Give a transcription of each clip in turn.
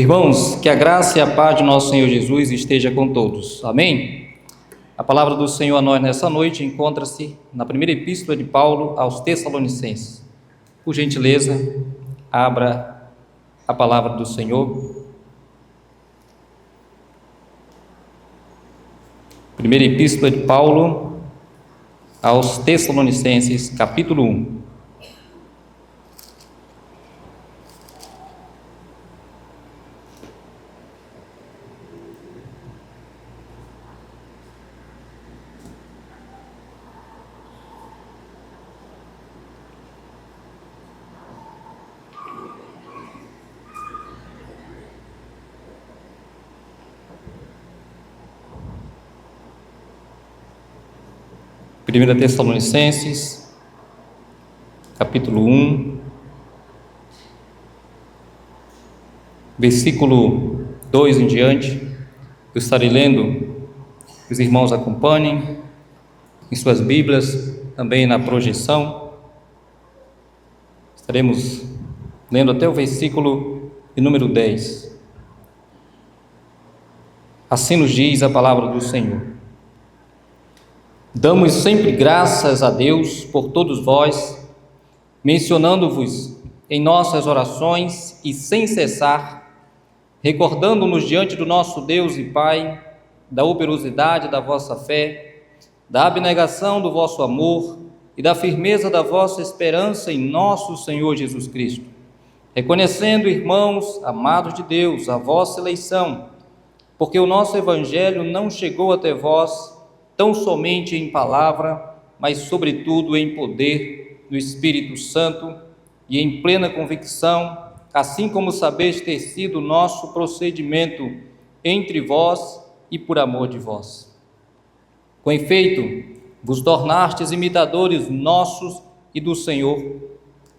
Irmãos, que a graça e a paz de nosso Senhor Jesus esteja com todos. Amém? A palavra do Senhor a nós nessa noite encontra-se na primeira epístola de Paulo aos Tessalonicenses. Por gentileza, abra a palavra do Senhor. Primeira epístola de Paulo aos Tessalonicenses, capítulo 1. Primeira Tessalonicenses, capítulo 1, versículo 2 em diante. Eu estarei lendo, os irmãos acompanhem em suas Bíblias, também na projeção. Estaremos lendo até o versículo de número 10. Assim nos diz a palavra do Senhor. Damos sempre graças a Deus por todos vós, mencionando-vos em nossas orações e sem cessar, recordando-nos diante do nosso Deus e Pai, da operosidade da vossa fé, da abnegação do vosso amor e da firmeza da vossa esperança em nosso Senhor Jesus Cristo, reconhecendo, irmãos, amados de Deus, a vossa eleição, porque o nosso Evangelho não chegou até vós tão somente em palavra, mas sobretudo em poder do Espírito Santo e em plena convicção, assim como sabeis ter sido o nosso procedimento entre vós e por amor de vós. Com efeito, vos tornastes imitadores nossos e do Senhor,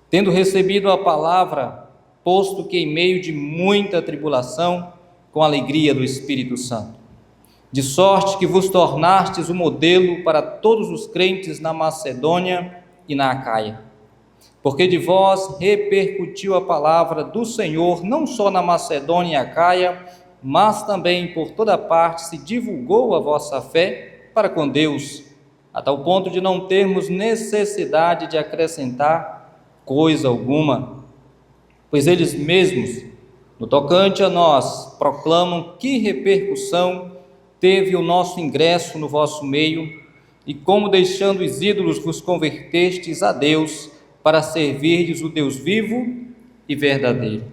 tendo recebido a palavra, posto que em meio de muita tribulação, com a alegria do Espírito Santo. De sorte que vos tornastes o modelo para todos os crentes na Macedônia e na Acaia. Porque de vós repercutiu a palavra do Senhor, não só na Macedônia e Acaia, mas também por toda parte se divulgou a vossa fé para com Deus, a tal ponto de não termos necessidade de acrescentar coisa alguma. Pois eles mesmos, no tocante a nós, proclamam que repercussão teve o nosso ingresso no vosso meio, e como deixando os ídolos vos convertestes a Deus, para servirdes o Deus vivo e verdadeiro.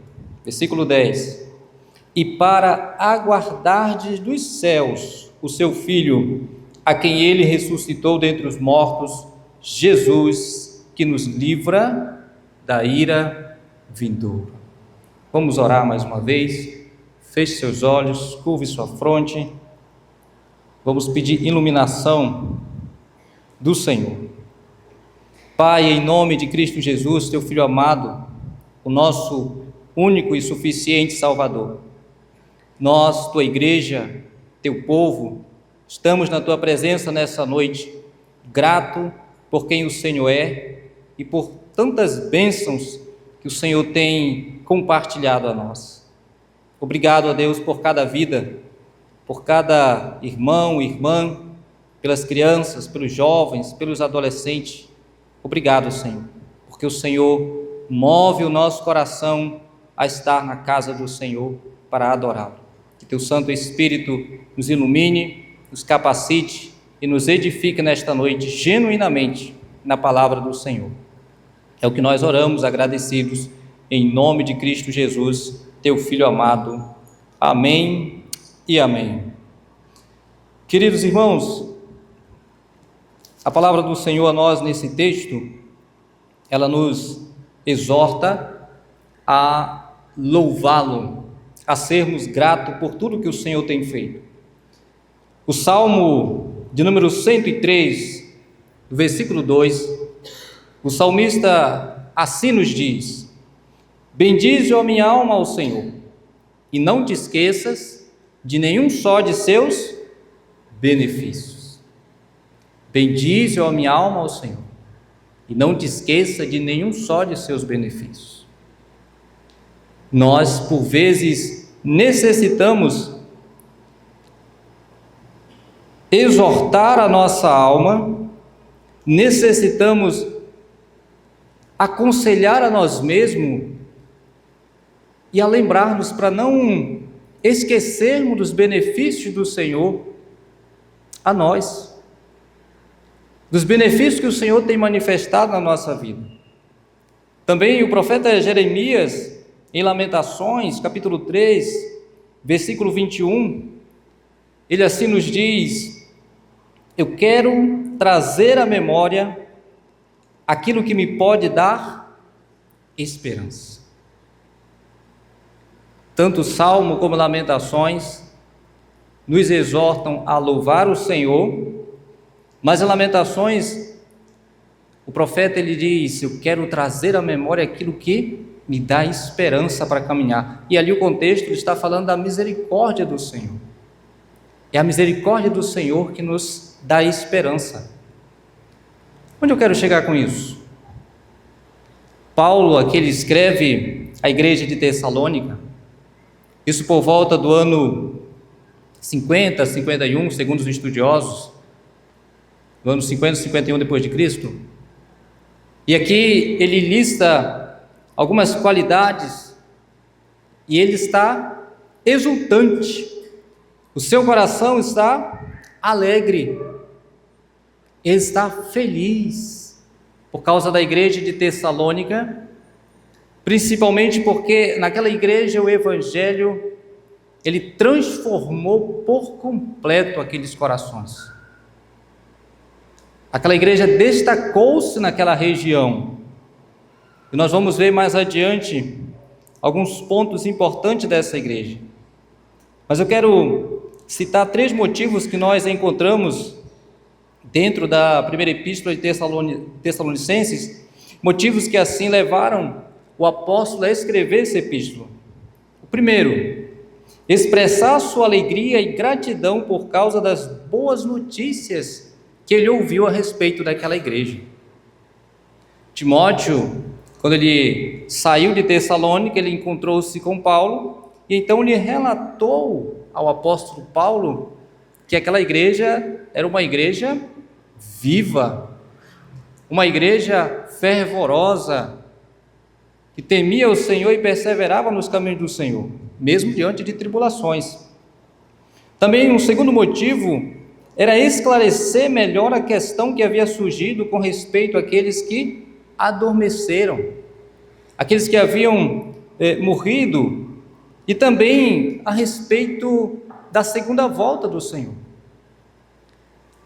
Versículo 10. E para aguardardes dos céus o seu Filho, a quem ele ressuscitou dentre os mortos, Jesus, que nos livra da ira vindoura. Vamos orar mais uma vez. Feche seus olhos, curve sua fronte. Vamos pedir iluminação do Senhor. Pai, em nome de Cristo Jesus, teu Filho amado, o nosso único e suficiente Salvador, nós, tua igreja, teu povo, estamos na tua presença nessa noite, grato por quem o Senhor é e por tantas bênçãos que o Senhor tem compartilhado a nós. Obrigado a Deus por cada vida, por cada irmão e irmã, pelas crianças, pelos jovens, pelos adolescentes. Obrigado, Senhor, porque o Senhor move o nosso coração a estar na casa do Senhor para adorá-lo. Que teu Santo Espírito nos ilumine, nos capacite e nos edifique nesta noite genuinamente na palavra do Senhor. É o que nós oramos agradecidos em nome de Cristo Jesus, teu Filho amado. Amém. E amém. Queridos irmãos, a palavra do Senhor a nós nesse texto, ela nos exorta a louvá-lo, a sermos gratos por tudo que o Senhor tem feito. O Salmo de número 103, do versículo 2, o salmista assim nos diz: bendize, ó minha alma, ao Senhor, e não te esqueças de nenhum só de seus benefícios. Bendize, ó minha alma, ao Senhor, e não te esqueça de nenhum só de seus benefícios. Nós, por vezes, necessitamos exortar a nossa alma, necessitamos aconselhar a nós mesmos e a lembrar-nos para não esquecermos dos benefícios do Senhor a nós, dos benefícios que o Senhor tem manifestado na nossa vida. Também o profeta Jeremias, em Lamentações, capítulo 3, versículo 21, ele assim nos diz: eu quero trazer à memória aquilo que me pode dar esperança. Tanto o Salmo como Lamentações nos exortam a louvar o Senhor, mas em Lamentações o profeta ele diz: eu quero trazer à memória aquilo que me dá esperança para caminhar. E ali o contexto ele está falando da misericórdia do Senhor. É a misericórdia do Senhor que nos dá esperança. Onde eu quero chegar com isso? Paulo, aqui ele escreve à igreja de Tessalônica, isso por volta do ano 50, 51, segundo os estudiosos, do ano 50, 51 depois de Cristo. E aqui ele lista algumas qualidades e ele está exultante, o seu coração está alegre, ele está feliz por causa da igreja de Tessalônica, principalmente porque naquela igreja o Evangelho ele transformou por completo aqueles corações. Aquela igreja destacou-se naquela região. E nós vamos ver mais adiante alguns pontos importantes dessa igreja. Mas eu quero citar 3 motivos que nós encontramos dentro da primeira epístola de Tessalonicenses, motivos que assim levaram o apóstolo a escrever essa epístola. O primeiro, expressar sua alegria e gratidão por causa das boas notícias que ele ouviu a respeito daquela igreja. Timóteo, quando ele saiu de Tessalônica, ele encontrou-se com Paulo, e então ele relatou ao apóstolo Paulo que aquela igreja era uma igreja viva, uma igreja fervorosa, que temia o Senhor e perseverava nos caminhos do Senhor, mesmo diante de tribulações. Também um segundo motivo era esclarecer melhor a questão que havia surgido com respeito àqueles que adormeceram, aqueles que haviam morrido, e também a respeito da segunda volta do Senhor.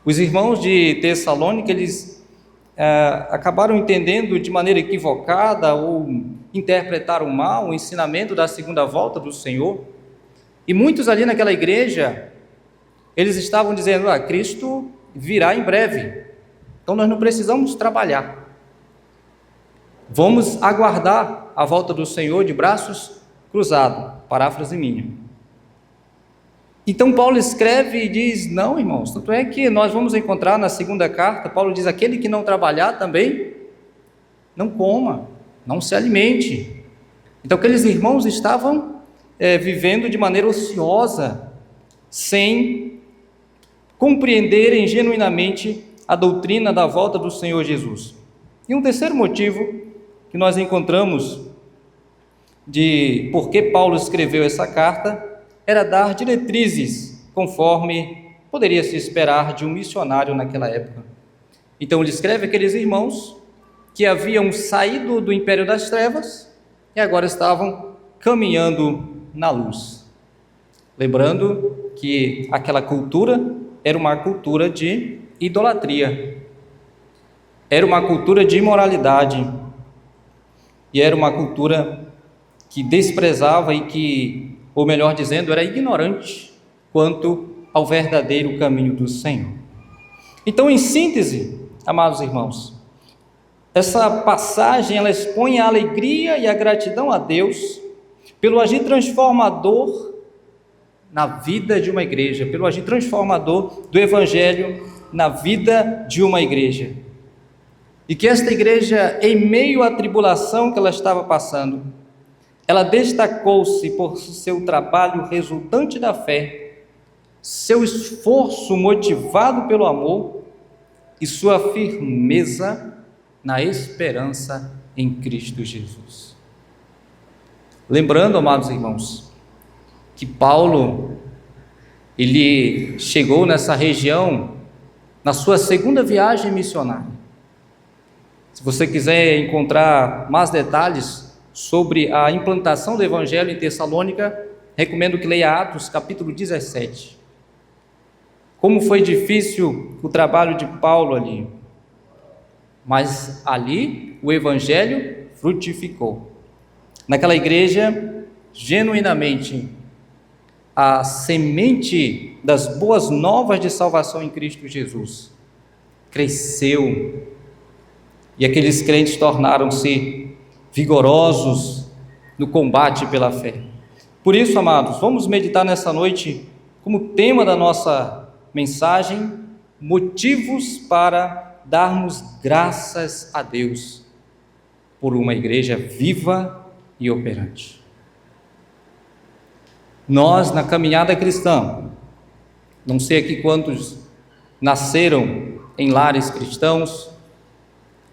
Os irmãos de Tessalônica, eles acabaram entendendo de maneira equivocada ou interpretaram mal o ensinamento da segunda volta do Senhor, e muitos ali naquela igreja, eles estavam dizendo: Cristo virá em breve, então nós não precisamos trabalhar, vamos aguardar a volta do Senhor de braços cruzados, paráfrase minha. Então Paulo escreve e diz: não, irmãos, tanto é que nós vamos encontrar na segunda carta, Paulo diz: aquele que não trabalhar também não coma, não se alimente. Então aqueles irmãos estavam vivendo de maneira ociosa, sem compreenderem genuinamente a doutrina da volta do Senhor Jesus. E um terceiro motivo que nós encontramos de por que Paulo escreveu essa carta era dar diretrizes, conforme poderia se esperar de um missionário naquela época. Então ele escreve aqueles irmãos que haviam saído do império das trevas e agora estavam caminhando na luz. Lembrando que aquela cultura era uma cultura de idolatria, era uma cultura de imoralidade, e era uma cultura que desprezava e que, ou melhor dizendo, era ignorante quanto ao verdadeiro caminho do Senhor. Então, em síntese, amados irmãos, essa passagem ela expõe a alegria e a gratidão a Deus pelo agir transformador na vida de uma igreja, pelo agir transformador do Evangelho na vida de uma igreja. E que esta igreja, em meio à tribulação que ela estava passando, ela destacou-se por seu trabalho resultante da fé, seu esforço motivado pelo amor e sua firmeza na esperança em Cristo Jesus. Lembrando, amados irmãos, que Paulo, ele chegou nessa região na sua segunda viagem missionária. Se você quiser encontrar mais detalhes sobre a implantação do Evangelho em Tessalônica, recomendo que leia Atos, capítulo 17. Como foi difícil o trabalho de Paulo ali, mas ali o Evangelho frutificou. Naquela igreja, genuinamente, a semente das boas novas de salvação em Cristo Jesus cresceu, e aqueles crentes tornaram-se vigorosos no combate pela fé. Por isso, amados, vamos meditar nessa noite como tema da nossa mensagem, motivos para darmos graças a Deus por uma igreja viva e operante. Nós, na caminhada cristã, não sei aqui quantos nasceram em lares cristãos,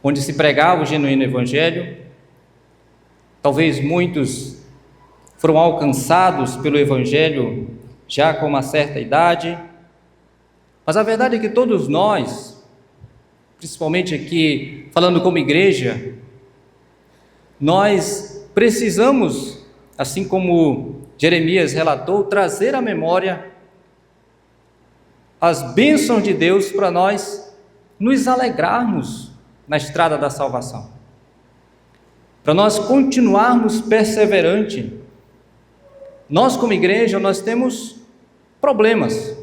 onde se pregava o genuíno evangelho, talvez muitos foram alcançados pelo evangelho já com uma certa idade, mas a verdade é que todos nós, principalmente aqui falando como igreja, nós precisamos, assim como Jeremias relatou, trazer à memória as bênçãos de Deus para nós nos alegrarmos na estrada da salvação, para nós continuarmos perseverante. Nós como igreja, nós temos problemas,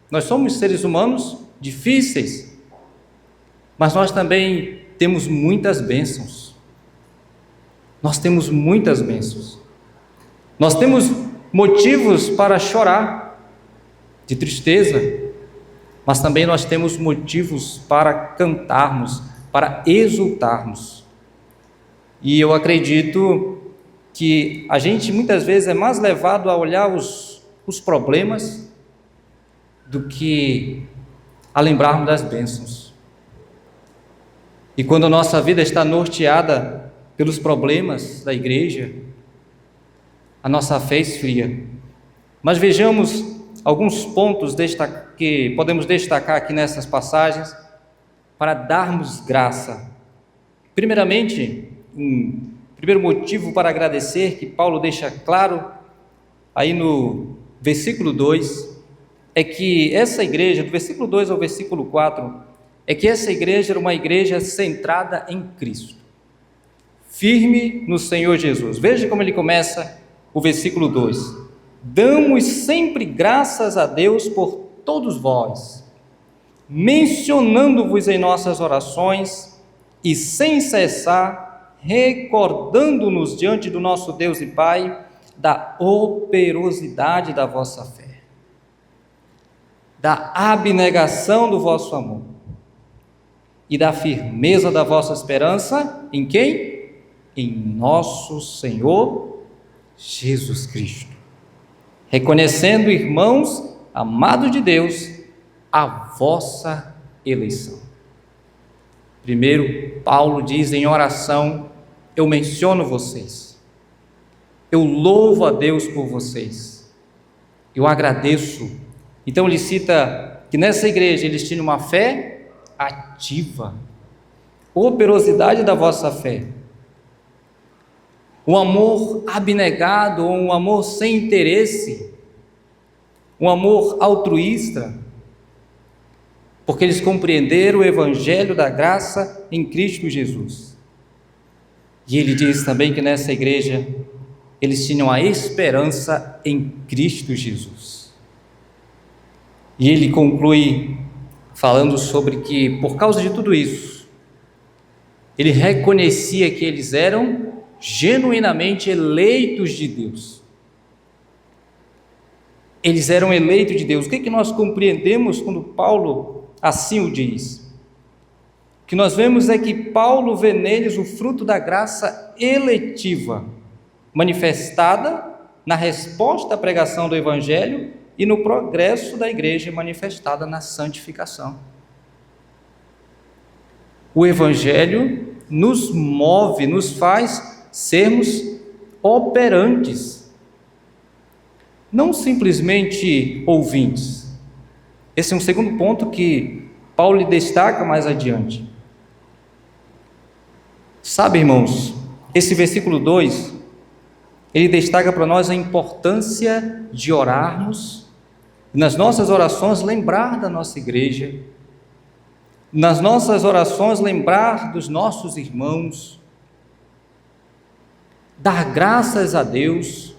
nós somos seres humanos difíceis, mas nós também temos muitas bênçãos. Nós temos muitas bênçãos. Nós temos motivos para chorar de tristeza, mas também nós temos motivos para cantarmos, para exultarmos. E eu acredito que a gente muitas vezes é mais levado a olhar os problemas do que a lembrarmos das bênçãos. E quando a nossa vida está norteada pelos problemas da igreja, a nossa fé esfria. Mas vejamos alguns pontos que podemos destacar aqui nessas passagens para darmos graça. Primeiramente, um primeiro motivo para agradecer que Paulo deixa claro aí no versículo 2, é que essa igreja, do versículo 2 ao versículo 4, é que essa igreja era uma igreja centrada em Cristo, firme no Senhor Jesus. Veja como ele começa o versículo 2: damos sempre graças a Deus por todos vós, mencionando-vos em nossas orações e sem cessar, recordando-nos diante do nosso Deus e Pai da operosidade da vossa fé, da abnegação do vosso amor e da firmeza da vossa esperança em quem? Em nosso Senhor Jesus Cristo. Reconhecendo, irmãos, amados de Deus, a vossa eleição. Primeiro, Paulo diz em oração: eu menciono vocês, eu louvo a Deus por vocês, eu agradeço. Então ele cita que nessa igreja eles tinham uma fé ativa, operosidade da vossa fé, um amor abnegado, um amor sem interesse, um amor altruísta, porque eles compreenderam o evangelho da graça em Cristo Jesus. E ele diz também que nessa igreja eles tinham a esperança em Cristo Jesus. E ele conclui falando sobre que, por causa de tudo isso, ele reconhecia que eles eram genuinamente eleitos de Deus. Eles eram eleitos de Deus. O que nós compreendemos quando Paulo assim o diz? O que nós vemos é que Paulo vê neles o fruto da graça eletiva. manifestada na resposta à pregação do Evangelho e no progresso da igreja manifestada na santificação. O Evangelho nos move, nos faz sermos operantes, não simplesmente ouvintes. Esse é um segundo ponto que Paulo destaca mais adiante. Sabe, irmãos, esse versículo 2, ele destaca para nós a importância de orarmos, nas nossas orações lembrar da nossa igreja, nas nossas orações lembrar dos nossos irmãos, dar graças a Deus.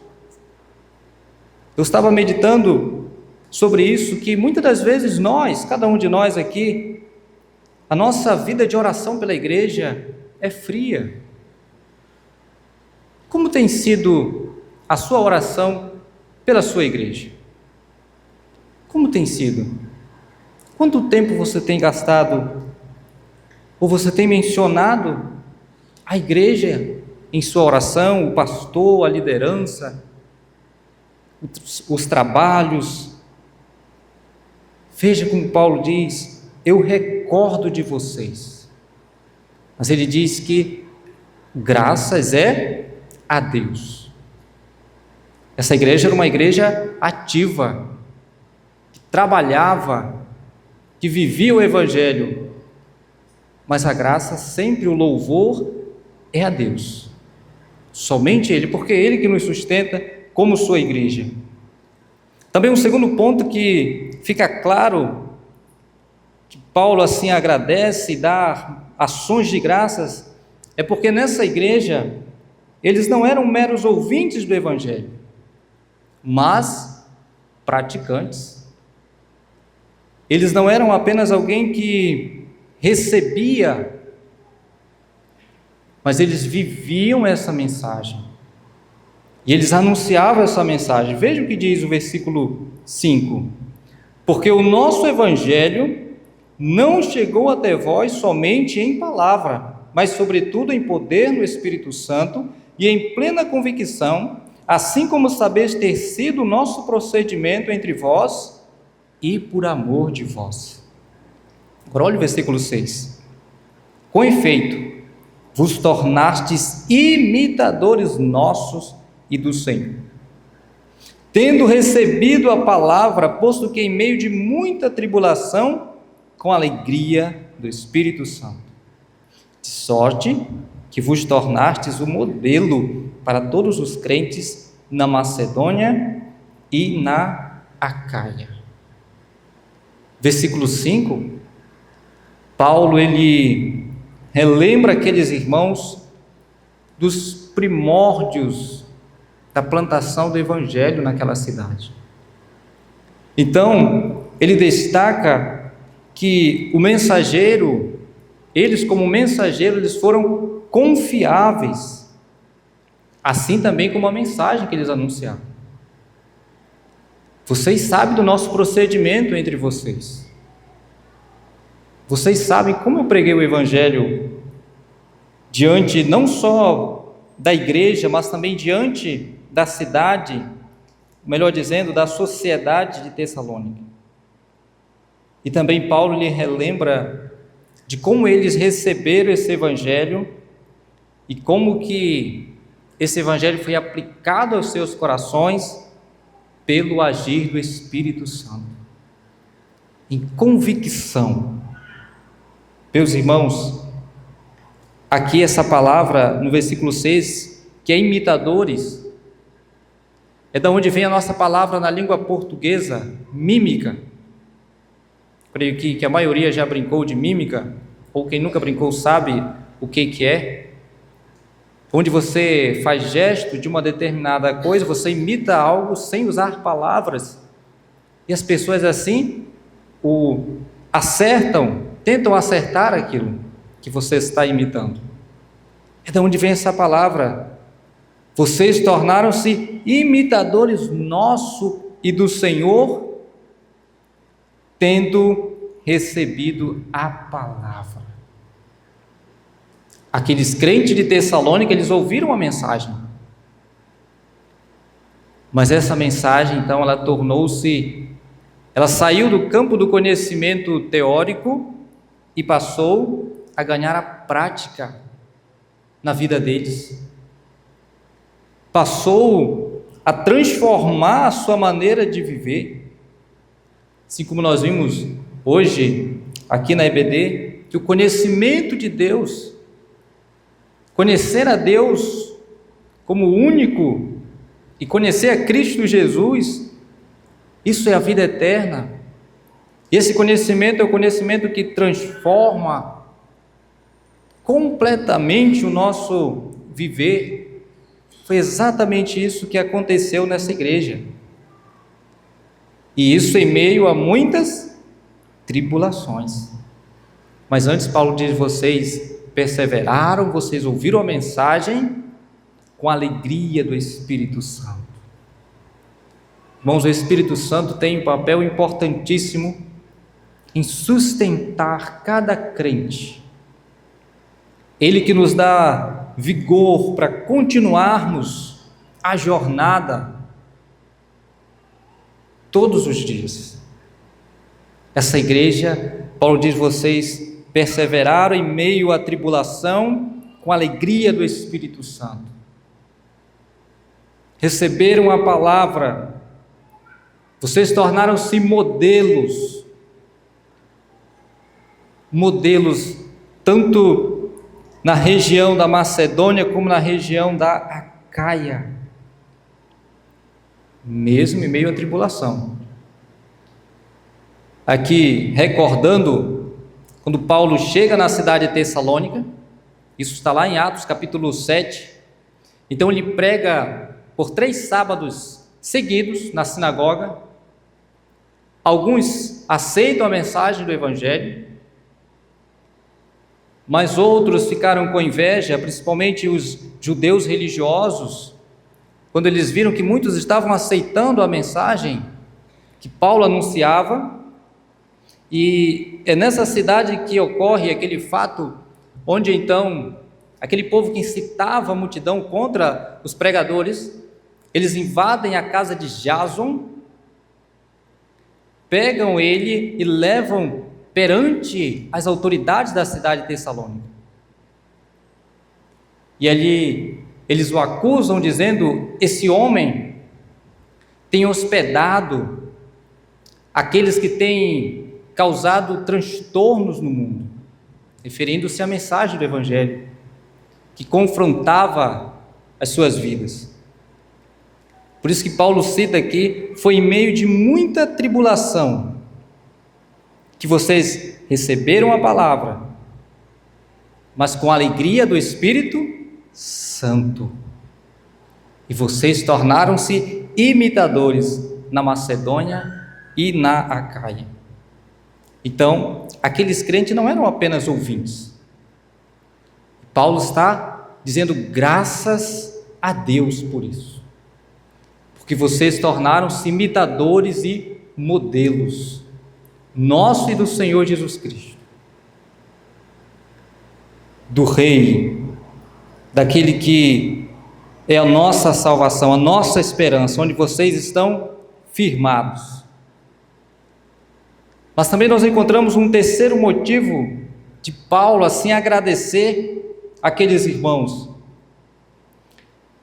Eu estava meditando sobre isso, que muitas das vezes nós, cada um de nós aqui, a nossa vida de oração pela igreja é fria. Como tem sido a sua oração pela sua igreja? Como tem sido? Quanto tempo você tem gastado, ou você tem mencionado a igreja em sua oração, o pastor, a liderança, os trabalhos? Veja como Paulo diz: eu recordo de vocês. Mas ele diz que graças é a Deus. Essa igreja era uma igreja ativa, que trabalhava, que vivia o Evangelho, mas a graça, sempre o louvor é a Deus, somente Ele, porque é Ele que nos sustenta como sua igreja. Também um segundo ponto que fica claro, que Paulo assim agradece e dá ações de graças, é porque nessa igreja eles não eram meros ouvintes do Evangelho, mas praticantes. Eles não eram apenas alguém que recebia, mas eles viviam essa mensagem. E eles anunciavam essa mensagem. Veja o que diz o versículo 5. Porque o nosso Evangelho não chegou até vós somente em palavra, mas sobretudo em poder no Espírito Santo e em plena convicção, assim como sabeis ter sido o nosso procedimento entre vós e por amor de vós. Agora olha o versículo 6. Com efeito, vos tornastes imitadores nossos e do Senhor, tendo recebido a palavra, posto que em meio de muita tribulação, com alegria do Espírito Santo, de sorte que vos tornastes o modelo para todos os crentes na Macedônia e na Acaia. Versículo 5, Paulo ele relembra aqueles irmãos dos primórdios da plantação do Evangelho naquela cidade. Então, ele destaca que o mensageiro, eles como mensageiro, eles foram confiáveis, assim também como a mensagem que eles anunciaram. Vocês sabem do nosso procedimento entre vocês. Vocês sabem como eu preguei o Evangelho diante não só da igreja, mas também diante da cidade, melhor dizendo, da sociedade de Tessalônica. E também Paulo lhe relembra de como eles receberam esse Evangelho e como que esse Evangelho foi aplicado aos seus corações pelo agir do Espírito Santo, em convicção. Meus irmãos, aqui essa palavra no versículo 6, que é imitadores, é da onde vem a nossa palavra na língua portuguesa, mímica. Creio que a maioria já brincou de mímica, ou quem nunca brincou sabe o que é. Onde você faz gesto de uma determinada coisa, você imita algo sem usar palavras, e as pessoas assim tentam acertar aquilo que você está imitando. É de onde vem essa palavra. Vocês tornaram-se imitadores nosso e do Senhor, tendo recebido a palavra. Aqueles crentes de Tessalônica, eles ouviram a mensagem, Mas essa mensagem, então, ela saiu do campo do conhecimento teórico e passou a ganhar a prática na vida deles. Passou a transformar a sua maneira de viver. Assim como nós vimos hoje, aqui na EBD, que o conhecimento de Deus, conhecer a Deus como único e conhecer a Cristo Jesus, isso é a vida eterna. Esse conhecimento é o conhecimento que transforma completamente o nosso viver. Foi exatamente isso que aconteceu nessa igreja. E isso em meio a muitas tribulações. Mas antes Paulo diz: vocês perseveraram, vocês ouviram a mensagem com a alegria do Espírito Santo. Irmãos, o Espírito Santo tem um papel importantíssimo em sustentar cada crente. Ele que nos dá vigor para continuarmos a jornada todos os dias. Essa igreja, Paulo diz: vocês perseveraram em meio à tribulação com a alegria do Espírito Santo. Receberam a palavra, vocês tornaram-se modelos tanto na região da Macedônia como na região da Acaia, mesmo em meio à tribulação. Aqui, recordando, quando Paulo chega na cidade de Tessalônica, isso está lá em Atos capítulo 7, então ele prega por 3 sábados seguidos na sinagoga. Alguns aceitam a mensagem do Evangelho, mas outros ficaram com inveja, principalmente os judeus religiosos, quando eles viram que muitos estavam aceitando a mensagem que Paulo anunciava. E é nessa cidade que ocorre aquele fato, onde então aquele povo que incitava a multidão contra os pregadores, eles invadem a casa de Jason, pegam ele e levam perante as autoridades da cidade de Tessalônica. E ali eles o acusam dizendo: esse homem tem hospedado aqueles que têm causado transtornos no mundo, referindo-se à mensagem do Evangelho, que confrontava as suas vidas. Por isso que Paulo cita aqui: foi em meio de muita tribulação que vocês receberam a palavra, mas com a alegria do Espírito Santo, e vocês tornaram-se imitadores na Macedônia e na Acaia. Então, aqueles crentes não eram apenas ouvintes. Paulo está dizendo graças a Deus por isso, porque vocês tornaram-se imitadores e modelos nosso e do Senhor Jesus Cristo, do Rei, daquele que é a nossa salvação, a nossa esperança, onde vocês estão firmados. Mas também nós encontramos um terceiro motivo de Paulo assim agradecer aqueles irmãos.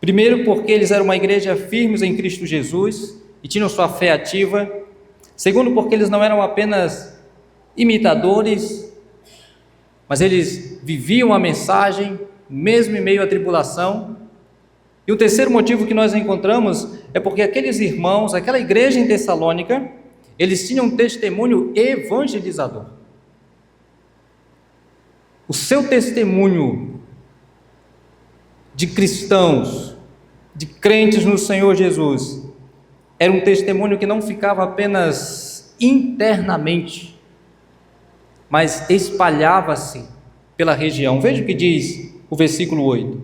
Primeiro, porque eles eram uma igreja firmes em Cristo Jesus e tinham sua fé ativa. Segundo, porque eles não eram apenas imitadores, mas eles viviam a mensagem, mesmo em meio à tribulação. E o terceiro motivo que nós encontramos é porque aqueles irmãos, aquela igreja em Tessalônica, eles tinham um testemunho evangelizador. O seu testemunho de cristãos, de crentes no Senhor Jesus, era um testemunho que não ficava apenas internamente, mas espalhava-se pela região. Veja o que diz o versículo 8: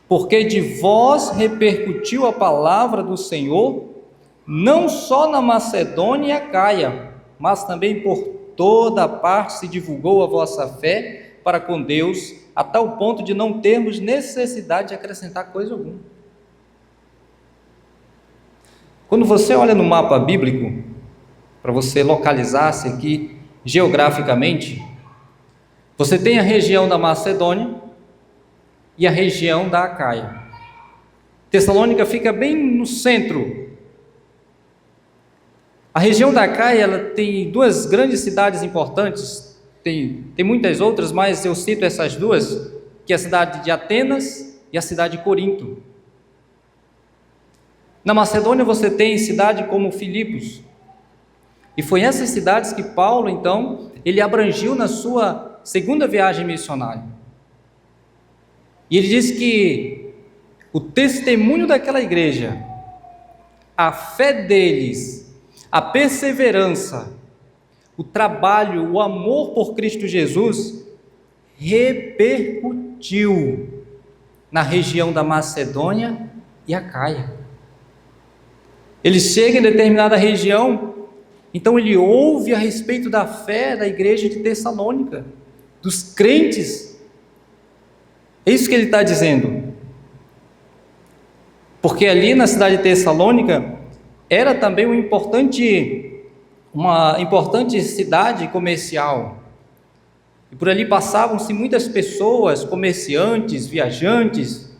porque de vós repercutiu a palavra do Senhor, não só na Macedônia e Acaia, mas também por toda a parte se divulgou a vossa fé para com Deus, a tal ponto de não termos necessidade de acrescentar coisa alguma. Quando você olha no mapa bíblico, para você localizar-se aqui geograficamente, você tem a região da Macedônia e a região da Acaia. Tessalônica fica bem no centro. A região da Acaia, ela tem duas grandes cidades importantes, tem muitas outras, mas eu cito essas duas, que é a cidade de Atenas e a cidade de Corinto. Na Macedônia você tem cidade como Filipos, e foi essas cidades que Paulo, então, ele abrangiu na sua segunda viagem missionária. E ele diz que o testemunho daquela igreja, a fé deles, a perseverança, o trabalho, o amor por Cristo Jesus, repercutiu na região da Macedônia e Acaia. Ele chega em determinada região, então ele ouve a respeito da fé da igreja de Tessalônica, dos crentes. É isso que ele está dizendo. Porque ali na cidade de Tessalônica era também uma importante cidade comercial. E por ali passavam-se muitas pessoas, comerciantes, viajantes.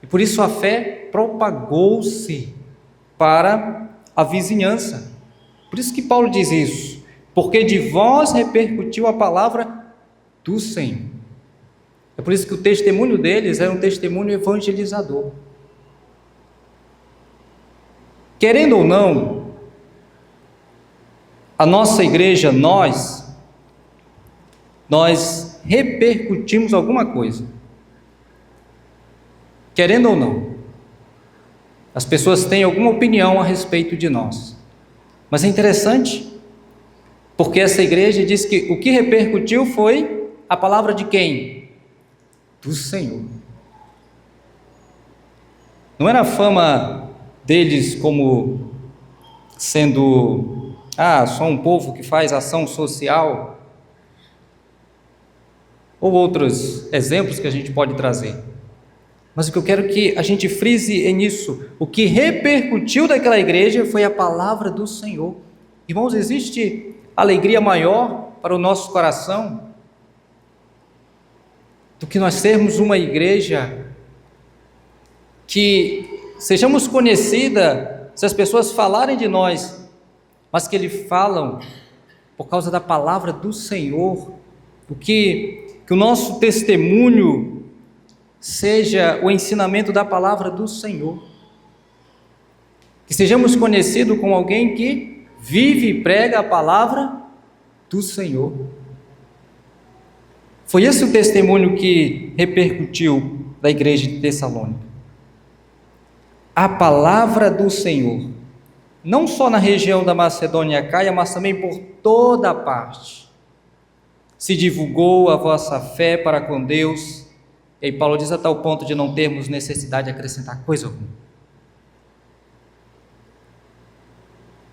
E por isso a fé propagou-se para a vizinhança. Por isso que Paulo diz isso, porque de vós repercutiu a palavra do Senhor. É por isso que o testemunho deles era um testemunho evangelizador. Querendo ou não, a nossa igreja, nós repercutimos alguma coisa. Querendo ou não, as pessoas têm alguma opinião a respeito de nós. Mas é interessante, porque essa igreja diz que o que repercutiu foi a palavra de quem? Do Senhor. Não era a fama deles como sendo, só um povo que faz ação social, ou outros exemplos que a gente pode trazer. Mas o que eu quero que a gente frise é nisso. O que repercutiu daquela igreja foi a palavra do Senhor. Irmãos, existe alegria maior para o nosso coração do que nós sermos uma igreja que sejamos conhecida se as pessoas falarem de nós, mas que eles falam por causa da palavra do Senhor, que o nosso testemunho seja o ensinamento da palavra do Senhor, que sejamos conhecidos como alguém que vive e prega a palavra do Senhor. Foi esse o testemunho que repercutiu da igreja de Tessalônica. A palavra do Senhor, não só na região da Macedônia e Acaia, mas também por toda a parte. Se divulgou a vossa fé para com Deus. E aí Paulo diz a tal ponto de não termos necessidade de acrescentar coisa alguma.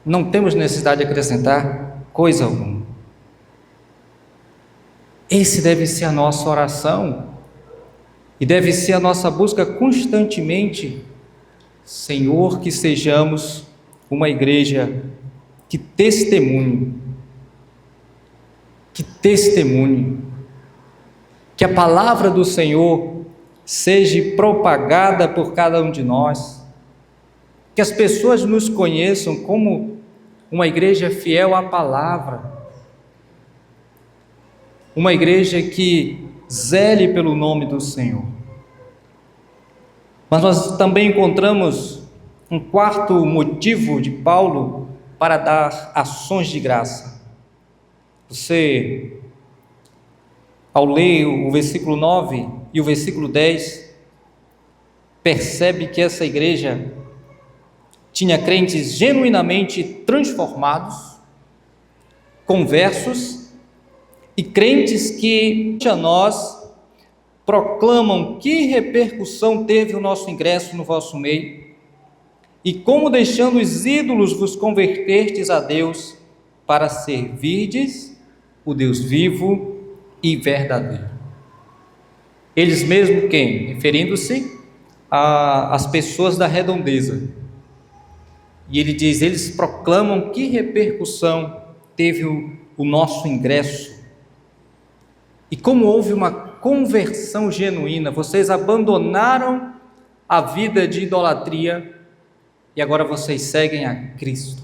Não temos necessidade de acrescentar coisa alguma. Esse deve ser a nossa oração e deve ser a nossa busca constantemente. Senhor, que sejamos uma igreja que testemunhe, que a palavra do Senhor seja propagada por cada um de nós, que as pessoas nos conheçam como uma igreja fiel à palavra, uma igreja que zele pelo nome do Senhor. Mas nós também encontramos um quarto motivo de Paulo para dar ações de graça. Você, ao ler o versículo 9 e o versículo 10, percebe que essa igreja tinha crentes genuinamente transformados, conversos, e crentes que a nós proclamam que repercussão teve o nosso ingresso no vosso meio, e como deixando os ídolos vos convertertes a Deus para servirdes o Deus vivo e verdadeiro. Eles mesmos quem? Referindo-se às pessoas da redondeza. E ele diz: eles proclamam que repercussão teve o nosso ingresso. E como houve uma conversão genuína, vocês abandonaram a vida de idolatria e agora vocês seguem a Cristo.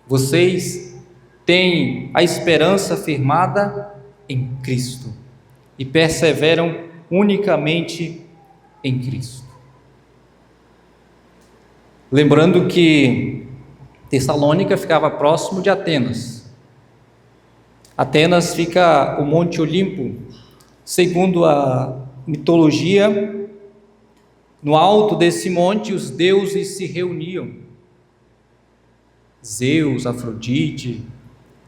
Vocês têm a esperança firmada em Cristo e perseveram unicamente em Cristo. Lembrando que Tessalônica ficava próximo de Atenas. Atenas fica o Monte Olimpo, segundo a mitologia. No alto desse monte os deuses se reuniam, Zeus, Afrodite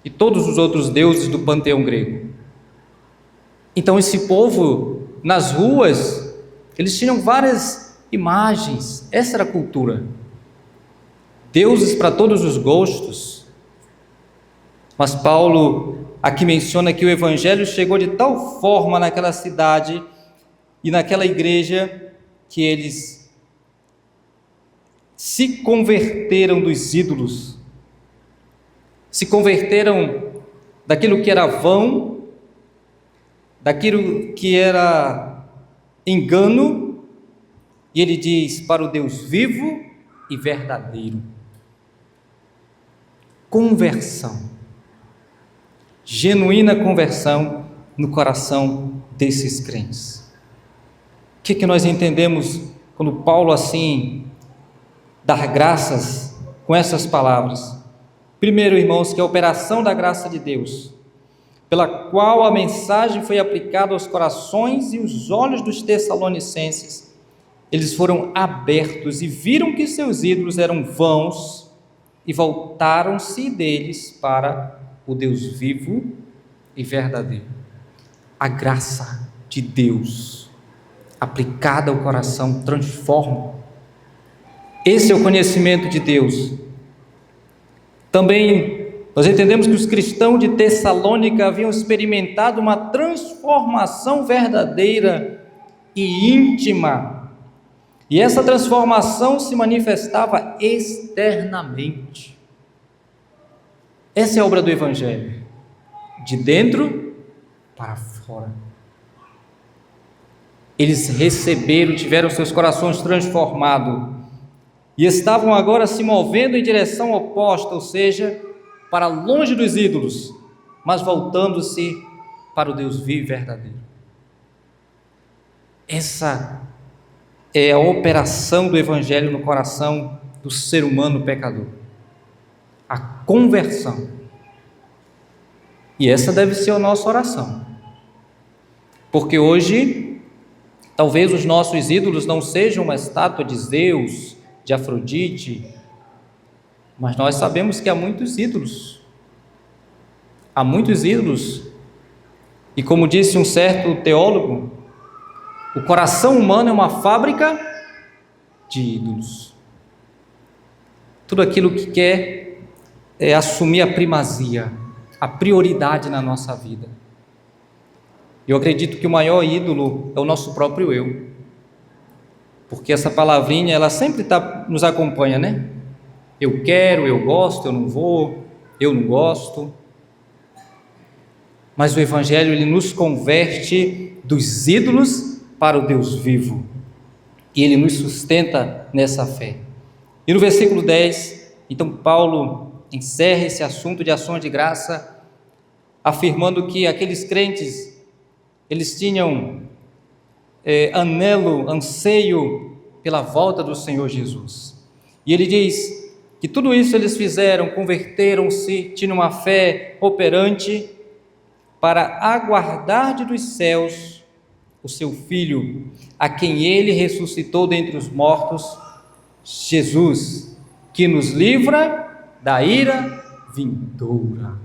e todos os outros deuses do panteão grego. Então esse povo, nas ruas, eles tinham várias imagens, essa era a cultura, deuses para todos os gostos. Mas Paulo aqui menciona que o evangelho chegou de tal forma naquela cidade e naquela igreja que eles se converteram dos ídolos, se converteram daquilo que era vão, daquilo que era engano, e ele diz: para o Deus vivo e verdadeiro. Conversão, genuína conversão no coração desses crentes. O que nós entendemos quando Paulo assim dá graças com essas palavras? Primeiro, irmãos, que a operação da graça de Deus, pela qual a mensagem foi aplicada aos corações e os olhos dos tessalonicenses, eles foram abertos e viram que seus ídolos eram vãos e voltaram-se deles para o Deus vivo e verdadeiro. A graça de Deus aplicada ao coração transforma. Esse é o conhecimento de Deus. Também nós entendemos que os cristãos de Tessalônica haviam experimentado uma transformação verdadeira e íntima, e essa transformação se manifestava externamente. Essa é a obra do Evangelho, de dentro para fora. Eles receberam, tiveram seus corações transformados e estavam agora se movendo em direção oposta, ou seja, para longe dos ídolos, mas voltando-se para o Deus vivo e verdadeiro. Essa é a operação do Evangelho no coração do ser humano pecador, a conversão. E essa deve ser a nossa oração, porque hoje talvez os nossos ídolos não sejam uma estátua de Zeus, de Afrodite, mas nós sabemos que há muitos ídolos. Há muitos ídolos. E como disse um certo teólogo, o coração humano é uma fábrica de ídolos. Tudo aquilo que quer assumir a primazia, a prioridade na nossa vida. Eu acredito que o maior ídolo é o nosso próprio eu, porque essa palavrinha, ela sempre nos acompanha, né? Eu quero, eu gosto, eu não vou, eu não gosto. Mas o Evangelho, ele nos converte dos ídolos para o Deus vivo, e ele nos sustenta nessa fé. E no versículo 10, então Paulo encerra esse assunto de ações de graça, afirmando que aqueles crentes, eles tinham anseio pela volta do Senhor Jesus. E ele diz que tudo isso eles fizeram, converteram-se, tinham uma fé operante para aguardar dos céus o seu Filho, a quem ele ressuscitou dentre os mortos, Jesus, que nos livra da ira vindoura.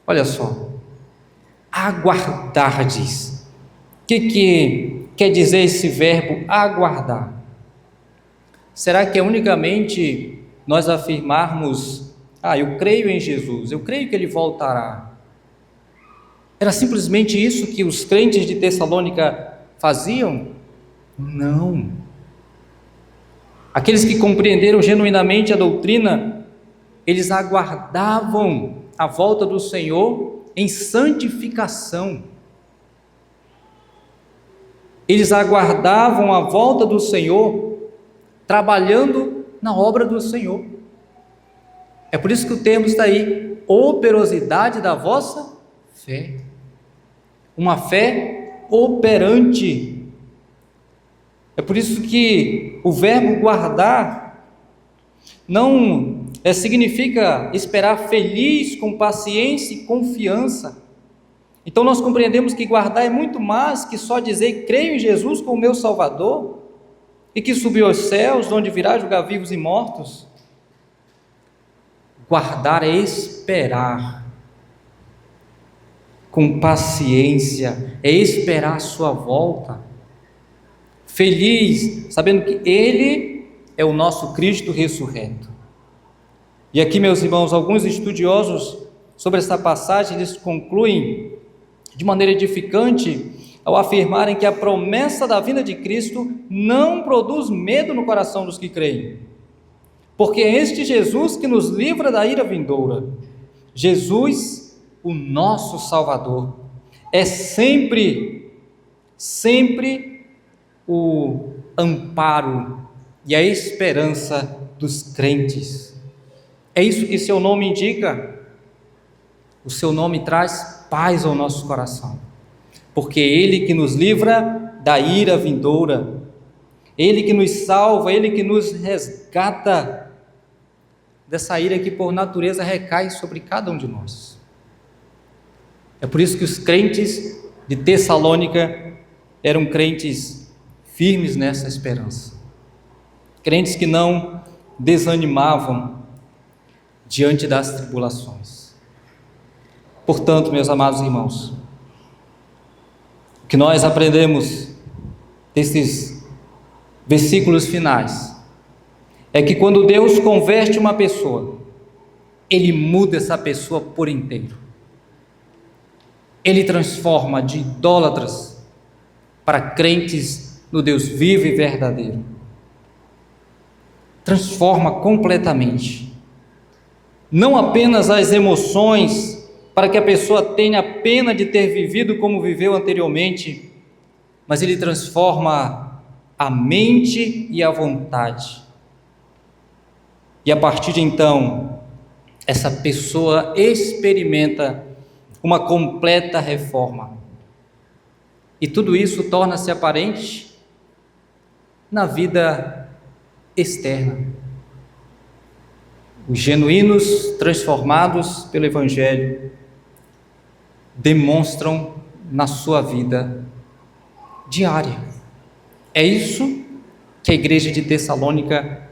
Olha só, aguardardes. O que quer dizer esse verbo aguardar? Será que é unicamente nós afirmarmos: eu creio em Jesus, eu creio que Ele voltará? Era simplesmente isso que os crentes de Tessalônica faziam? Não. Aqueles que compreenderam genuinamente a doutrina, eles aguardavam a volta do Senhor em santificação. Eles aguardavam a volta do Senhor trabalhando na obra do Senhor. É por isso que o termo está aí, operosidade da vossa fé. Uma fé operante. É por isso que o verbo guardar não significa esperar feliz, com paciência e confiança. Então nós compreendemos que guardar é muito mais que só dizer creio em Jesus como meu Salvador e que subiu aos céus, de onde virá julgar vivos e mortos. Guardar é esperar com paciência, é esperar a sua volta, feliz, sabendo que Ele é o nosso Cristo ressurreto. E aqui, meus irmãos, alguns estudiosos sobre essa passagem, eles concluem de maneira edificante ao afirmarem que a promessa da vinda de Cristo não produz medo no coração dos que creem, porque é este Jesus que nos livra da ira vindoura. Jesus, o nosso Salvador, é sempre o amparo e a esperança dos crentes. É isso que seu nome indica. O seu nome traz paz ao nosso coração, porque é Ele que nos livra da ira vindoura, Ele que nos salva, Ele que nos resgata dessa ira que por natureza recai sobre cada um de nós. É por isso que os crentes de Tessalônica eram crentes firmes nessa esperança, crentes que não desanimavam diante das tribulações. Portanto, meus amados irmãos, o que nós aprendemos desses versículos finais é que quando Deus converte uma pessoa, Ele muda essa pessoa por inteiro. Ele transforma de idólatras para crentes no Deus vivo e verdadeiro. Transforma completamente. Não apenas as emoções, para que a pessoa tenha pena de ter vivido como viveu anteriormente, mas Ele transforma a mente e a vontade. E a partir de então, essa pessoa experimenta uma completa reforma. E tudo isso torna-se aparente na vida externa. Os genuínos transformados pelo Evangelho demonstram na sua vida diária. É isso que a igreja de Tessalônica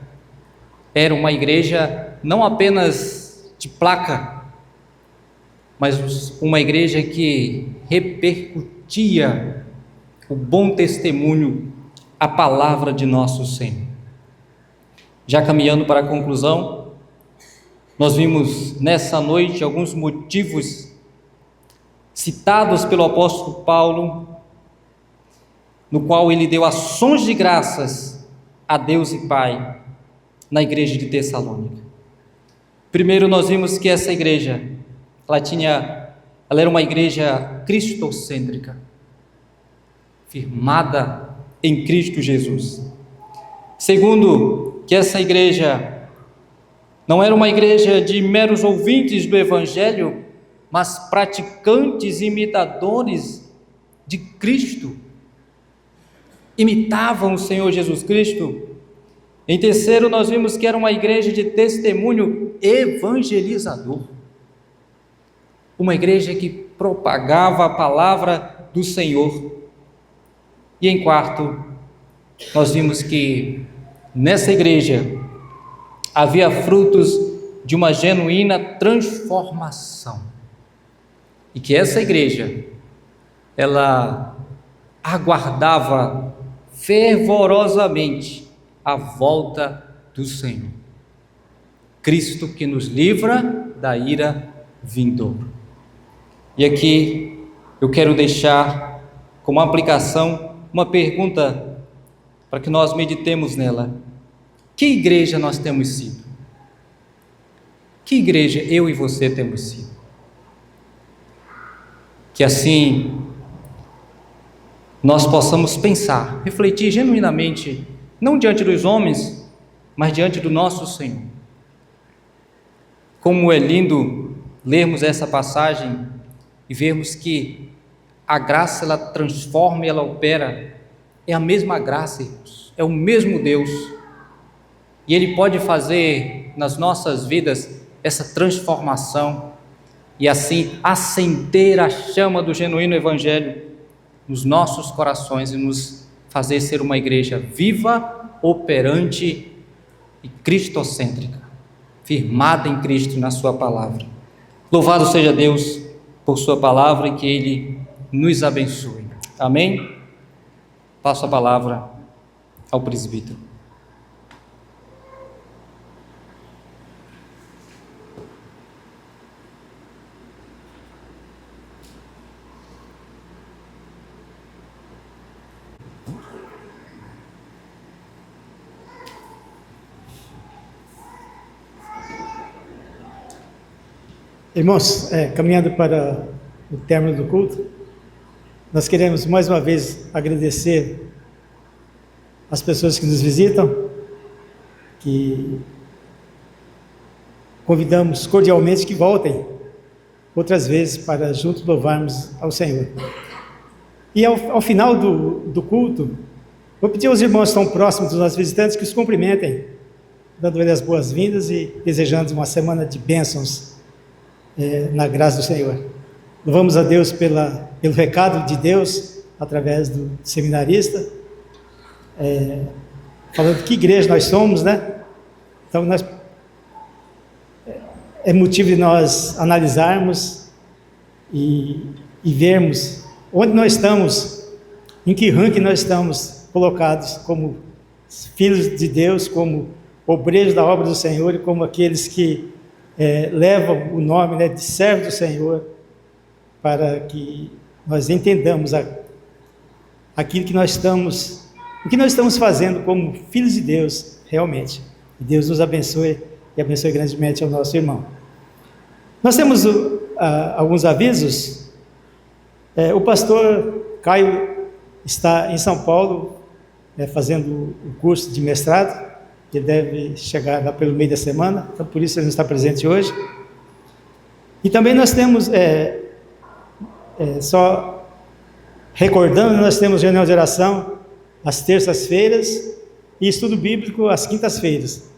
era, uma igreja não apenas de placa, mas uma igreja que repercutia o bom testemunho, a palavra de nosso Senhor. Já caminhando para a conclusão, nós vimos nessa noite alguns motivos citados pelo apóstolo Paulo, no qual ele deu ações de graças a Deus e Pai na igreja de Tessalônica. Primeiro, nós vimos que essa igreja, ela era uma igreja cristocêntrica, firmada em Cristo Jesus. Segundo, que essa igreja não era uma igreja de meros ouvintes do Evangelho, mas praticantes, imitadores de Cristo, imitavam o Senhor Jesus Cristo. Em terceiro, nós vimos que era uma igreja de testemunho evangelizador, uma igreja que propagava a palavra do Senhor. E em quarto, nós vimos que nessa igreja havia frutos de uma genuína transformação, e que essa igreja, ela aguardava fervorosamente a volta do Senhor, Cristo que nos livra da ira vindoura. E aqui eu quero deixar como aplicação uma pergunta para que nós meditemos nela: Que igreja nós temos sido? Que igreja eu e você temos sido? Que assim nós possamos pensar, refletir genuinamente, não diante dos homens, mas diante do nosso Senhor. Como é lindo lermos essa passagem e vermos que a graça, ela transforma e ela opera, é a mesma graça, irmãos, é o mesmo Deus, e Ele pode fazer nas nossas vidas essa transformação, e assim acender a chama do genuíno Evangelho nos nossos corações e nos fazer ser uma igreja viva, operante e cristocêntrica, firmada em Cristo e na sua palavra. Louvado seja Deus por sua palavra e que Ele nos abençoe. Amém? Passo a palavra ao presbítero. Irmãos, caminhando para o término do culto, nós queremos mais uma vez agradecer as pessoas que nos visitam, que convidamos cordialmente que voltem outras vezes para juntos louvarmos ao Senhor. E ao final do culto, vou pedir aos irmãos que estão próximos dos nossos visitantes que os cumprimentem, dando-lhes as boas-vindas e desejando uma semana de bênçãos na graça do Senhor. Louvamos a Deus pelo recado de Deus através do seminarista, falando que igreja nós somos, né? Então é motivo de nós analisarmos e vermos onde nós estamos, em que ranking nós estamos colocados como filhos de Deus, como obreiros da obra do Senhor e como aqueles que levam o nome, né, de servo do Senhor, para que nós entendamos aquilo que nós estamos, o que nós estamos fazendo como filhos de Deus realmente. E Deus nos abençoe e abençoe grandemente ao nosso irmão. Nós temos alguns avisos. O pastor Caio está em São Paulo fazendo o curso de mestrado, que deve chegar lá pelo meio da semana, então por isso ele não está presente hoje. E também nós temos, só recordando, nós temos reunião de oração às terças-feiras e estudo bíblico às quintas-feiras.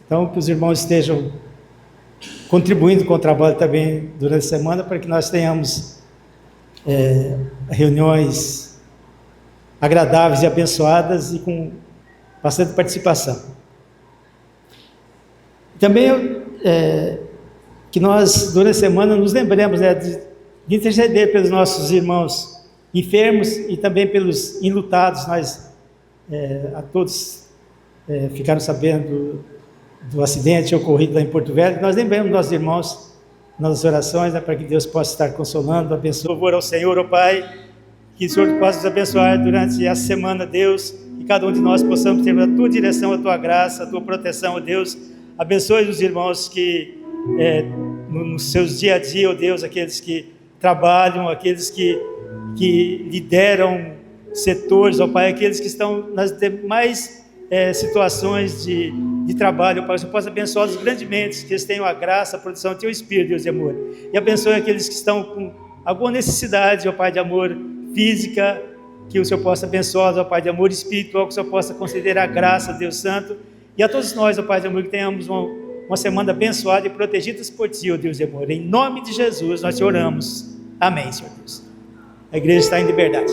Então que os irmãos estejam contribuindo com o trabalho também durante a semana, para que nós tenhamos reuniões agradáveis e abençoadas e com bastante participação. Também que nós, durante a semana, nos lembremos de interceder pelos nossos irmãos enfermos e também pelos enlutados. Nós, a todos, ficaram sabendo do acidente ocorrido lá em Porto Velho. Nós lembramos nossos irmãos nas orações, para que Deus possa estar consolando, abençoando. Louvor ao Senhor, ó Pai, que o Senhor possa nos abençoar durante essa semana, Deus, e cada um de nós possamos ter a Tua direção, a Tua graça, a Tua proteção, ó Deus. Abençoe os irmãos que, nos seus dia a dia, ó Deus, aqueles que trabalham, aqueles que lideram setores, ó Pai, aqueles que estão nas demais situações de trabalho, ó Pai, você possa abençoá-los grandemente, que eles tenham a graça, a proteção do Teu Espírito, Deus de amor. E abençoe aqueles que estão com alguma necessidade, ó Pai de amor, física, que o Senhor possa abençoar, ó Pai de amor, espiritual, que o Senhor possa conceder a graça, Deus Santo, e a todos nós, ó Pai de amor, que tenhamos uma semana abençoada e protegida por Ti, ó Deus de amor. Em nome de Jesus nós te oramos. Amém, Senhor Deus. A igreja está em liberdade.